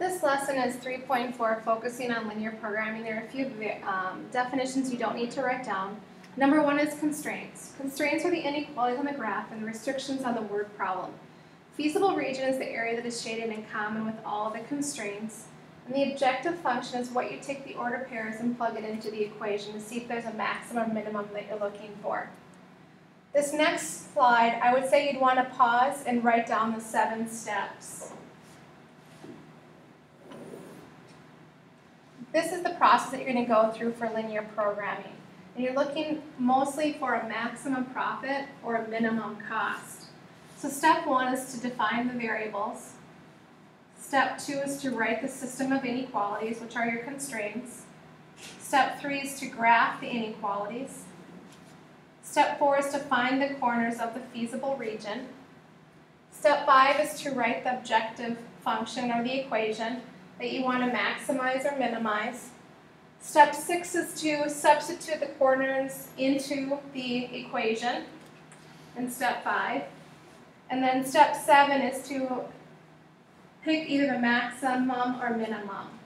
This lesson is 3.4, focusing on linear programming. There are a few definitions you don't need to write down. Number one is constraints. Constraints are the inequalities on the graph and the restrictions on the word problem. Feasible region is the area that is shaded in common with all of the constraints. And the objective function is what you take the order pairs and plug it into the equation to see if there's a maximum or minimum that you're looking for. This next slide, I would say you'd want to pause and write down the 7 steps. This is the process that you're going to go through for linear programming. And you're looking mostly for a maximum profit or a minimum cost. So step 1 is to define the variables. Step 2 is to write the system of inequalities, which are your constraints. Step 3 is to graph the inequalities. Step 4 is to find the corners of the feasible region. Step 5 is to write the objective function or the equation that you want to maximize or minimize. Step 6 is to substitute the corners into the equation in step 5. And then step 7 is to pick either the maximum or minimum.